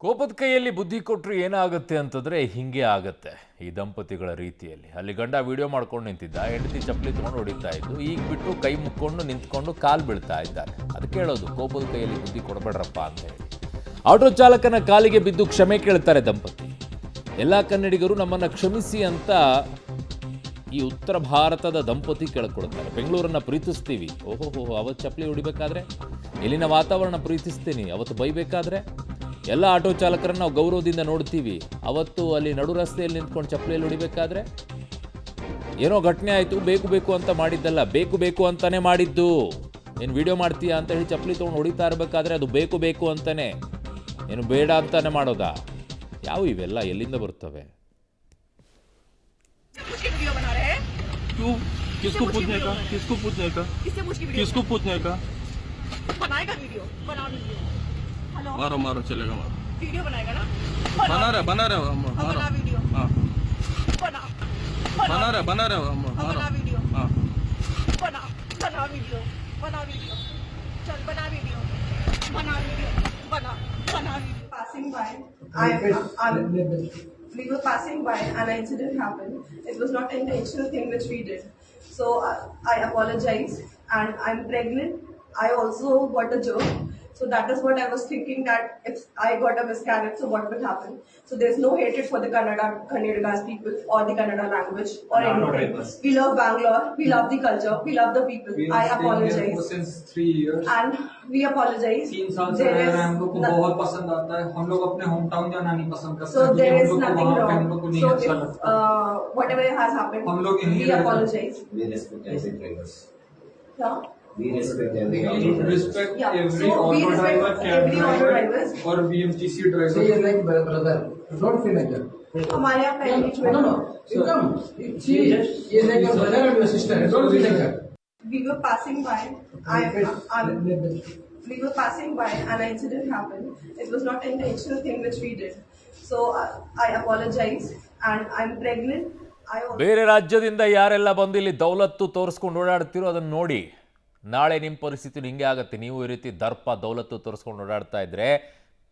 ಕೋಪದ ಕೈಯಲ್ಲಿ ಬುದ್ಧಿ ಕೊಟ್ಟರು ಏನಾಗುತ್ತೆ ಅಂತಂದ್ರೆ ಹಿಂಗೆ ಆಗುತ್ತೆ ಈ ದಂಪತಿಗಳ ರೀತಿಯಲ್ಲಿ. ಅಲ್ಲಿ ಗಂಡ ವಿಡಿಯೋ ಮಾಡ್ಕೊಂಡು ನಿಂತಿದ್ದ, ಹೆಂಡತಿ ಚಪ್ಪಲಿ ತಗೊಂಡು ಹೊಡಿತಾ ಇದ್ದು, ಈಗ ಬಿಟ್ಟು ಕೈ ಮುಕ್ಕೊಂಡು ನಿಂತ್ಕೊಂಡು ಕಾಲು ಬೀಳ್ತಾ ಇದ್ದಾರೆ. ಅದಕ್ಕೆ ಹೇಳೋದು ಕೋಪದ ಕೈಯಲ್ಲಿ ಬುದ್ಧಿ ಕೊಡಬೇಡ್ರಪ್ಪ ಅಂತ ಹೇಳಿ. ಆಟೋ ಚಾಲಕನ ಕಾಲಿಗೆ ಬಿದ್ದು ಕ್ಷಮೆ ಕೇಳ್ತಾರೆ ದಂಪತಿ. ಎಲ್ಲ ಕನ್ನಡಿಗರು ನಮ್ಮನ್ನು ಕ್ಷಮಿಸಿ ಅಂತ ಈ ಉತ್ತರ ಭಾರತದ ದಂಪತಿ ಕೇಳ್ಕೊಳ್ತಾರೆ. ಬೆಂಗಳೂರನ್ನ ಪ್ರೀತಿಸ್ತೀವಿ, ಓಹೋ ಅವತ್ತು ಚಪ್ಪಲಿ ಹೊಡಿಬೇಕಾದ್ರೆ, ಇಲ್ಲಿನ ವಾತಾವರಣ ಪ್ರೀತಿಸ್ತೀನಿ, ಅವತ್ತು ಬೈಬೇಕಾದ್ರೆ ಎಲ್ಲ ಆಟೋ ಚಾಲಕರನ್ನ ನಾವು ಗೌರವದಿಂದ ನೋಡ್ತೀವಿ, ಅವತ್ತು ಅಲ್ಲಿ ನಡು ರಸ್ತೆಯಲ್ಲಿ ನಿಂತ್ಕೊಂಡು ಚಪ್ಪಲಿಯಲ್ಲಿ ಹೊಡಿಬೇಕಾದ್ರೆ ಏನೋ ಘಟನೆ ಆಯಿತು, ಬೇಕು ಅಂತ ಮಾಡಿದ್ದಲ್ಲ, ಬೇಕು ಅಂತಾನೆ ಮಾಡಿದ್ದು. ಏನು ವಿಡಿಯೋ ಮಾಡ್ತೀಯಾ ಅಂತ ಹೇಳಿ ಚಪ್ಪಲಿ ತೊಗೊಂಡು ಹೊಡಿತಾ ಇರಬೇಕಾದ್ರೆ ಅದು ಬೇಕು ಅಂತಾನೆ, ಏನು ಬೇಡ ಅಂತಾನೆ ಮಾಡೋದಾ? ಯಾವ ಇವೆಲ್ಲ ಎಲ್ಲಿಂದ ಬರ್ತವೆ? क्यों? किसको पूछने का? किसको पूछने का? किसको पूछने का? बनाएगा वीडियो, बना वीडियो। हेलो, मारो मारो चलेगा, मारो वीडियो बनाएगा ना? बना रहे मारो बना वीडियो। हाँ बना बना रहे मारो बना वीडियो। हाँ बना वीडियो, बना वीडियो। चल बना वीडियो, बना वीडियो, बना video. Passing by, we were passing by and an incident happened. It was not an intentional thing which we did. So I apologize, and I'm pregnant. I also got a germ. So that is what I was thinking, that if I got a miscarriage, so what will happen? So there's no hatred for the Kannadigas people or the Kannada language or anything. We love Bangalore, we love the culture, we love the people. I apologize. Since 3 years. And we apologize. 3 साल से रह रहे हैं, हम लोग को बहुत पसंद आता है. हम लोग अपने होम टाउन जाना नहीं पसंद करते. So there is nothing हम wrong. लोग को नहीं So अच्छा if लगता. whatever has happened, हम लोग यहीं we रहते हैं. apologize. We respect every drivers. Yeah. We respect every We driver. respect Yeah. every So we auto respect driver, cab every auto driver drivers. और BMTC driver. She is like brother. Don't feel like that. हमारे यहाँ पहले No. Come. She is like your brother and your sister. Don't feel like that. we were passing by. We were passing by and an incident happened. It was not an intentional thing which we did. So I apologize, and I'm pregnant. ಬೇರೆ ರಾಜ್ಯದಿಂದ ಯಾರೆಲ್ಲ ಬಂದು ಇಲ್ಲಿ ದೌಲತ್ತು ತೋರಿಸ್ಕೊಂಡು ಓಡಾಡ್ತಿರೋ ಅದನ್ನು ನೋಡಿ. ನಾಳೆ ನಿಮ್ಮ ಪರಿಸ್ಥಿತಿ ಹಿಂಗೆ ಆಗುತ್ತೆ. ನೀವು ಈ ರೀತಿ ದರ್ಪ ದೌಲತ್ತು ತೋರಿಸ್ಕೊಂಡು ಓಡಾಡ್ತಾ ಇದ್ರೆ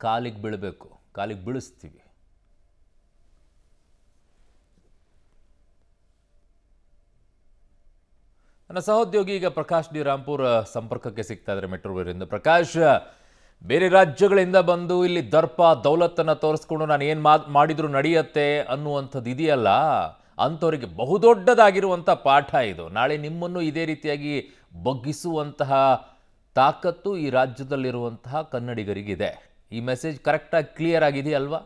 ಕಾಲಿಗೆ ಬೀಳಬೇಕು, ಕಾಲಿಗೆ ಬೀಳಿಸ್ತೀವಿ. ನನ್ನ ಸಹೋದ್ಯೋಗಿ ಈಗ ಪ್ರಕಾಶ್ ಡಿ ರಾಂಪುರ್ ಸಂಪರ್ಕಕ್ಕೆ ಸಿಗ್ತಾ ಇದ್ದಾರೆ ಮೆಟ್ರೋವರಿಂದ. ಪ್ರಕಾಶ್, ಬೇರೆ ರಾಜ್ಯಗಳಿಂದ ಬಂದು ಇಲ್ಲಿ ದರ್ಪ ದೌಲತ್ತನ್ನು ತೋರಿಸ್ಕೊಂಡು ನಾನು ಏನು ಮಾಡಿದ್ರು ನಡೆಯುತ್ತೆ ಅನ್ನುವಂಥದ್ದು ಇದೆಯಲ್ಲ, ಅಂಥವರಿಗೆ ಬಹುದೊಡ್ಡದಾಗಿರುವಂಥ ಪಾಠ ಇದು. ನಾಳೆ ನಿಮ್ಮನ್ನು ಇದೇ ರೀತಿಯಾಗಿ ಬಗ್ಗಿಸುವಂತಹ ತಾಕತ್ತು ಈ ರಾಜ್ಯದಲ್ಲಿರುವಂತಹ ಕನ್ನಡಿಗರಿಗಿದೆ. ಈ ಮೆಸೇಜ್ ಕರೆಕ್ಟಾಗಿ ಕ್ಲಿಯರ್ ಆಗಿದೆಯಲ್ವಾ?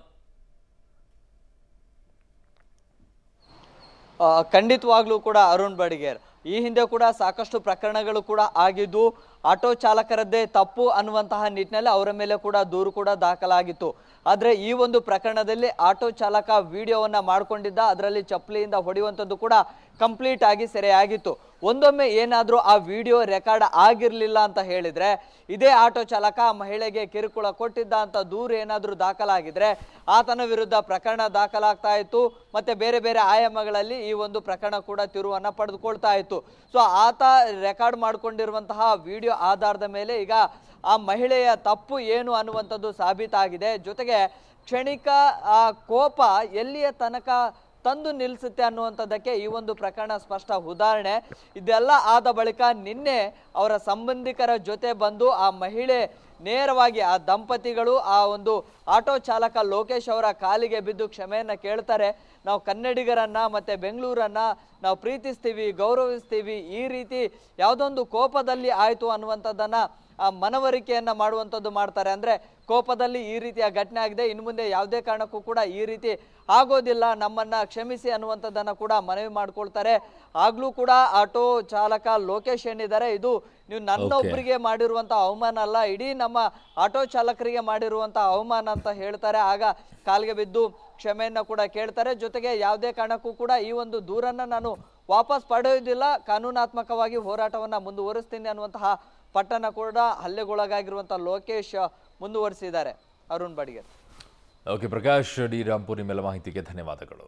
ಖಂಡಿತವಾಗ್ಲೂ ಕೂಡ ಅರುಣ್ ಬಡಿಗೇರ್, ಈ ಹಿಂದೆ ಕೂಡ ಸಾಕಷ್ಟು ಪ್ರಕರಣಗಳು ಕೂಡ ಆಗಿದ್ದು, ಆಟೋ ಚಾಲಕರದ್ದೇ ತಪ್ಪು ಅನ್ನುವಂತಹ ನಿಟ್ಟಿನಲ್ಲಿ ಅವರ ಮೇಲೆ ಕೂಡ ದೂರು ಕೂಡ ದಾಖಲಾಗಿತ್ತು. ಆದರೆ ಈ ಒಂದು ಪ್ರಕರಣದಲ್ಲಿ ಆಟೋ ಚಾಲಕ ವಿಡಿಯೋವನ್ನು ಮಾಡಿಕೊಂಡಿದ್ದ, ಅದರಲ್ಲಿ ಚಪ್ಪಲಿಯಿಂದ ಹೊಡೆಯುವಂಥದ್ದು ಕೂಡ ಕಂಪ್ಲೀಟ್ ಆಗಿ ಸೆರೆಯಾಗಿತ್ತು. ಒಂದೊಮ್ಮೆ ಏನಾದರೂ ಆ ವಿಡಿಯೋ ರೆಕಾರ್ಡ್ ಆಗಿರಲಿಲ್ಲ ಅಂತ ಹೇಳಿದರೆ, ಇದೇ ಆಟೋ ಚಾಲಕ ಆ ಮಹಿಳೆಗೆ ಕಿರುಕುಳ ಕೊಟ್ಟಿದ್ದ ಅಂತ ದೂರು ಏನಾದರೂ ದಾಖಲಾಗಿದ್ರೆ ಆತನ ವಿರುದ್ಧ ಪ್ರಕರಣ ದಾಖಲಾಗ್ತಾ ಇತ್ತು. ಮತ್ತೆ ಬೇರೆ ಬೇರೆ ಆಯಾಮಗಳಲ್ಲಿ ಈ ಒಂದು ಪ್ರಕರಣ ಕೂಡ ತಿರುವನ್ನು ಪಡೆದುಕೊಳ್ತಾ ಇತ್ತು. ಸೊ ಆತ ರೆಕಾರ್ಡ್ ಮಾಡಿಕೊಂಡಿರುವಂತಹ ವಿಡಿಯೋ ಆಧಾರದ ಮೇಲೆ ಈಗ ಆ ಮಹಿಳೆಯ ತಪ್ಪು ಏನು ಅನ್ನುವಂಥದ್ದು ಸಾಬೀತಾಗಿದೆ. ಜೊತೆಗೆ ಕ್ಷಣಿಕ ಆ ಕೋಪ ಎಲ್ಲಿಯ ತನಕ ತಂದು ನಿಲ್ಲಿಸುತ್ತೆ ಅನ್ನುವಂಥದ್ದಕ್ಕೆ ಈ ಒಂದು ಪ್ರಕರಣ ಸ್ಪಷ್ಟ ಉದಾಹರಣೆ. ಇದೆಲ್ಲ ಆದ ಬಳಿಕ ನಿನ್ನೆ ಅವರ ಸಂಬಂಧಿಕರ ಜೊತೆ ಬಂದು ಆ ಮಹಿಳೆ ನೇರವಾಗಿ ಆ ದಂಪತಿಗಳು ಆ ಒಂದು ಆಟೋ ಚಾಲಕ ಲೋಕೇಶ್ ಅವರ ಕಾಲಿಗೆ ಬಿದ್ದು ಕ್ಷಮೆಯನ್ನು ಕೇಳ್ತಾರೆ. ನಾವು ಕನ್ನಡಿಗರನ್ನ ಮತ್ತೆ ಬೆಂಗಳೂರನ್ನ ನಾವು ಪ್ರೀತಿಸ್ತೀವಿ, ಗೌರವಿಸ್ತೀವಿ, ಈ ರೀತಿ ಯಾವುದೊಂದು ಕೋಪದಲ್ಲಿ ಆಯಿತು ಅನ್ನುವಂಥದ್ದನ್ನು ಆ ಮನವರಿಕೆಯನ್ನು ಮಾಡುವಂಥದ್ದು ಮಾಡ್ತಾರೆ. ಅಂದರೆ ಕೋಪದಲ್ಲಿ ಈ ರೀತಿಯ ಘಟನೆ ಆಗಿದೆ, ಇನ್ನು ಮುಂದೆ ಯಾವುದೇ ಕಾರಣಕ್ಕೂ ಕೂಡ ಈ ರೀತಿ ಆಗೋದಿಲ್ಲ, ನಮ್ಮನ್ನು ಕ್ಷಮಿಸಿ ಅನ್ನುವಂಥದ್ದನ್ನು ಕೂಡ ಮನವಿ ಮಾಡ್ಕೊಳ್ತಾರೆ. ಆಗ್ಲೂ ಕೂಡ ಆಟೋ ಚಾಲಕ ಲೋಕೇಶ್ ಏನಿದ್ದಾರೆ, ಇದು ನೀವು ನನ್ನೊಬ್ಬರಿಗೆ ಮಾಡಿರುವಂಥ ಅವಮಾನ ಅಲ್ಲ, ಇಡೀ ನಮ್ಮ ಆಟೋ ಚಾಲಕರಿಗೆ ಮಾಡಿರುವಂಥ ಅವಮಾನ ಅಂತ ಹೇಳ್ತಾರೆ. ಆಗ ಕಾಲಿಗೆ ಬಿದ್ದು ಕ್ಷಮೆಯನ್ನು ಕೂಡ ಕೇಳ್ತಾರೆ. ಜೊತೆಗೆ ಯಾವುದೇ ಕಾರಣಕ್ಕೂ ಕೂಡ ಈ ಒಂದು ದೂರನ್ನು ನಾನು ವಾಪಸ್ ಪಡೆಯೋದಿಲ್ಲ, ಕಾನೂನಾತ್ಮಕವಾಗಿ ಹೋರಾಟವನ್ನು ಮುಂದುವರಿಸ್ತೀನಿ ಅನ್ನುವಂತಹ ಪಟ್ಟಣ ಕೂಡ ಹಲ್ಲೆಗೊಳಗಾಗಿರುವಂಥ ಲೋಕೇಶ್ ಮುಂದುವರಿಸಿದ್ದಾರೆ. ಅರುಣ್ ಬಡಿಗೇರ್. ಓಕೆ ಪ್ರಕಾಶ್ ಡಿ ರಾಂಪುರ್, ನಿಮ್ಮೆಲ್ಲ ಮಾಹಿತಿಗೆ ಧನ್ಯವಾದಗಳು.